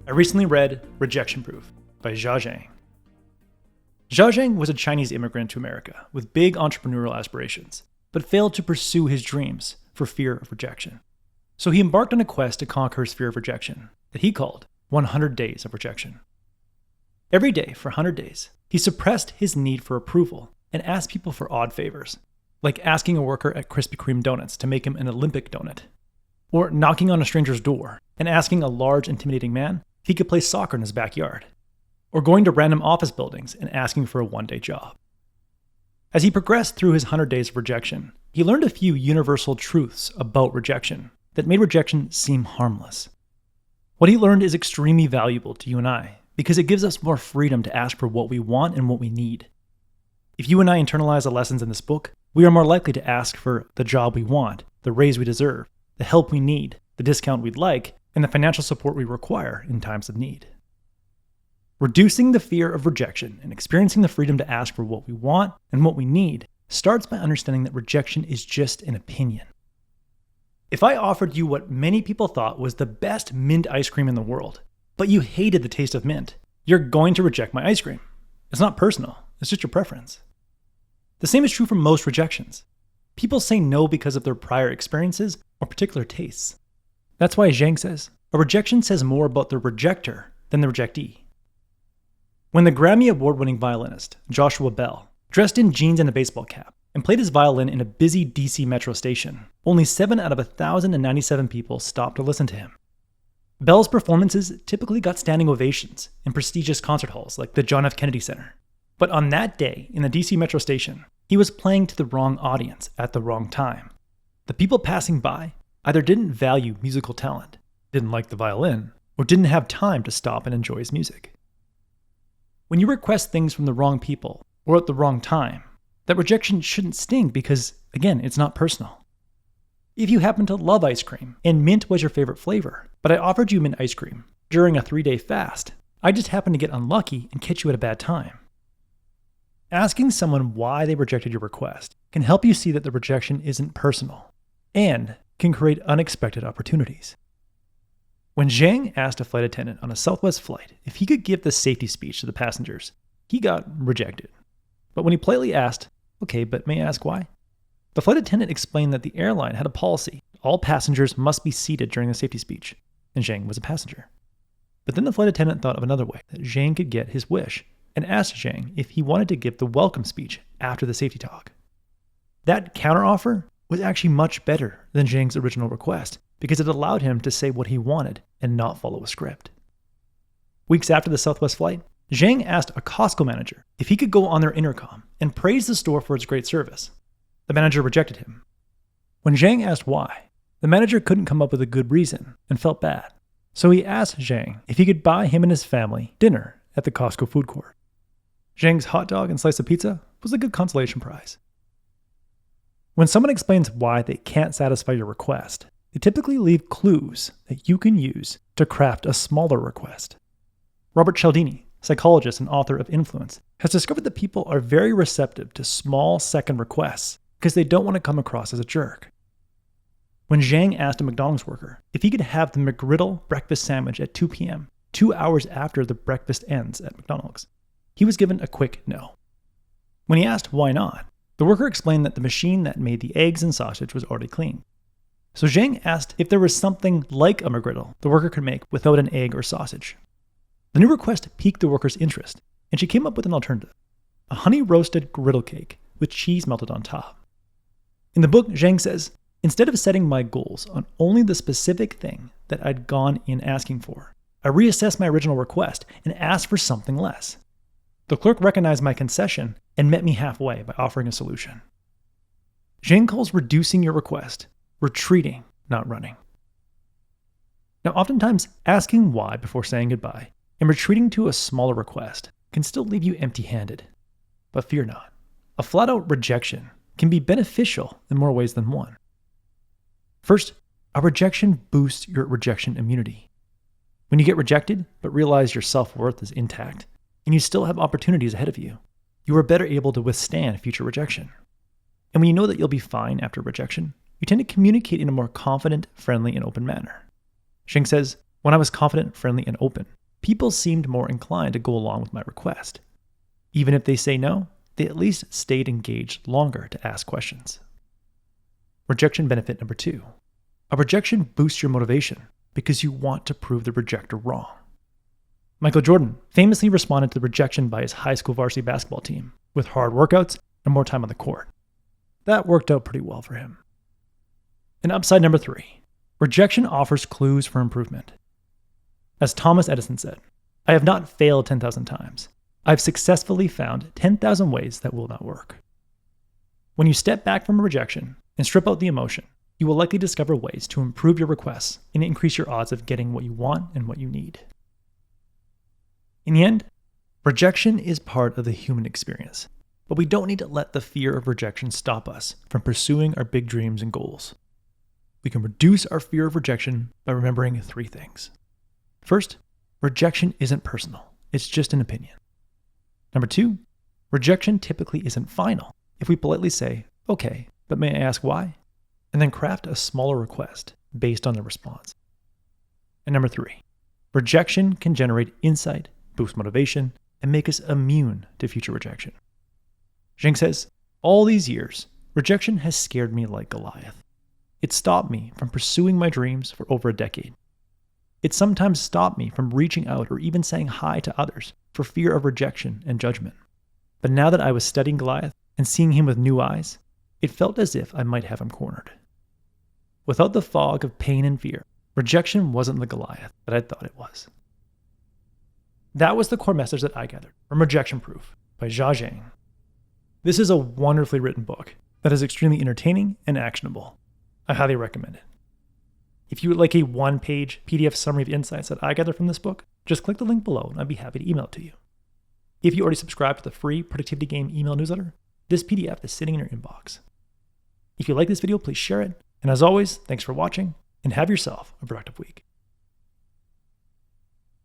I recently read Rejection Proof by Jia Jiang. Jia Jiang was a Chinese immigrant to America with big entrepreneurial aspirations, but failed to pursue his dreams for fear of rejection. So he embarked on a quest to conquer his fear of rejection that he called 100 Days of Rejection. Every day for 100 days, he suppressed his need for approval and asked people for odd favors, like asking a worker at Krispy Kreme Donuts to make him an Olympic donut, or knocking on a stranger's door and asking a large, intimidating man if he could play soccer in his backyard, or going to random office buildings and asking for a one-day job. As he progressed through his 100 days of rejection, he learned a few universal truths about rejection that made rejection seem harmless. What he learned is extremely valuable to you and I because it gives us more freedom to ask for what we want and what we need. If you and I internalize the lessons in this book, we are more likely to ask for the job we want, the raise we deserve, the help we need, the discount we'd like, and the financial support we require in times of need. Reducing the fear of rejection and experiencing the freedom to ask for what we want and what we need starts by understanding that rejection is just an opinion. If I offered you what many people thought was the best mint ice cream in the world, but you hated the taste of mint, you're going to reject my ice cream. It's not personal, it's just your preference. The same is true for most rejections. People say no because of their prior experiences or particular tastes. That's why Jiang says, a rejection says more about the rejecter than the rejectee. When the Grammy Award-winning violinist, Joshua Bell, dressed in jeans and a baseball cap and played his violin in a busy DC metro station, only 7 out of 1,097 people stopped to listen to him. Bell's performances typically got standing ovations in prestigious concert halls like the John F. Kennedy Center. But on that day in the DC metro station, he was playing to the wrong audience at the wrong time. The people passing by either didn't value musical talent, didn't like the violin, or didn't have time to stop and enjoy his music. When you request things from the wrong people or at the wrong time, that rejection shouldn't sting because, again, it's not personal. If you happen to love ice cream and mint was your favorite flavor, but I offered you mint ice cream during a 3-day fast, I just happened to get unlucky and catch you at a bad time. Asking someone why they rejected your request can help you see that the rejection isn't personal and can create unexpected opportunities. When Jiang asked a flight attendant on a Southwest flight if he could give the safety speech to the passengers, he got rejected. But when he politely asked, "Okay, but may I ask why?" the flight attendant explained that the airline had a policy. All passengers must be seated during the safety speech, and Jiang was a passenger. But then the flight attendant thought of another way that Jiang could get his wish and asked Jiang if he wanted to give the welcome speech after the safety talk. That counteroffer was actually much better than Jiang's original request because it allowed him to say what he wanted and not follow a script. Weeks after the Southwest flight, Jiang asked a Costco manager if he could go on their intercom and praise the store for its great service. The manager rejected him. When Jiang asked why, the manager couldn't come up with a good reason and felt bad. So he asked Jiang if he could buy him and his family dinner at the Costco food court. Jiang's hot dog and slice of pizza was a good consolation prize. When someone explains why they can't satisfy your request, they typically leave clues that you can use to craft a smaller request. Robert Cialdini, psychologist and author of Influence, has discovered that people are very receptive to small second requests because they don't want to come across as a jerk. When Jiang asked a McDonald's worker if he could have the McGriddle breakfast sandwich at 2 p.m., 2 hours after the breakfast ends at McDonald's, he was given a quick no. When he asked why not, the worker explained that the machine that made the eggs and sausage was already clean. So Jiang asked if there was something like a McGriddle the worker could make without an egg or sausage. The new request piqued the worker's interest, and she came up with an alternative: a honey-roasted griddle cake with cheese melted on top. In the book, Jiang says, instead of setting my goals on only the specific thing that I'd gone in asking for, I reassessed my original request and asked for something less. The clerk recognized my concession and met me halfway by offering a solution. Jiang calls reducing your request retreating, not running. Now, oftentimes, asking why before saying goodbye and retreating to a smaller request can still leave you empty-handed. But fear not. A flat-out rejection can be beneficial in more ways than one. First, a rejection boosts your rejection immunity. When you get rejected but realize your self-worth is intact and you still have opportunities ahead of you, you are better able to withstand future rejection. And when you know that you'll be fine after rejection, you tend to communicate in a more confident, friendly, and open manner. Jiang says, When I was confident, friendly, and open, people seemed more inclined to go along with my request. Even if they say no, they at least stayed engaged longer to ask questions. Rejection benefit number 2. A rejection boosts your motivation because you want to prove the rejecter wrong. Michael Jordan famously responded to the rejection by his high school varsity basketball team with hard workouts and more time on the court. That worked out pretty well for him. And upside number 3, rejection offers clues for improvement. As Thomas Edison said, "I have not failed 10,000 times. I've successfully found 10,000 ways that will not work." When you step back from a rejection and strip out the emotion, you will likely discover ways to improve your requests and increase your odds of getting what you want and what you need. In the end, rejection is part of the human experience, but we don't need to let the fear of rejection stop us from pursuing our big dreams and goals. We can reduce our fear of rejection by remembering 3 things. First, rejection isn't personal, it's just an opinion. Number 2, rejection typically isn't final if we politely say, "Okay, but may I ask why?" and then craft a smaller request based on the response. And number 3, rejection can generate insight, boost motivation, and make us immune to future rejection. Jiang says, "All these years, rejection has scared me like Goliath. It stopped me from pursuing my dreams for over a decade. It sometimes stopped me from reaching out or even saying hi to others for fear of rejection and judgment. But now that I was studying Goliath and seeing him with new eyes, it felt as if I might have him cornered." Without the fog of pain and fear, rejection wasn't the Goliath that I thought it was. That was the core message that I gathered from Rejection Proof by Jia Jiang. This is a wonderfully written book that is extremely entertaining and actionable. I highly recommend it. If you would like a 1-page PDF summary of insights that I gathered from this book, just click the link below and I'd be happy to email it to you. If you already subscribe to the free Productivity Game email newsletter, this PDF is sitting in your inbox. If you like this video, please share it. And as always, thanks for watching and have yourself a productive week.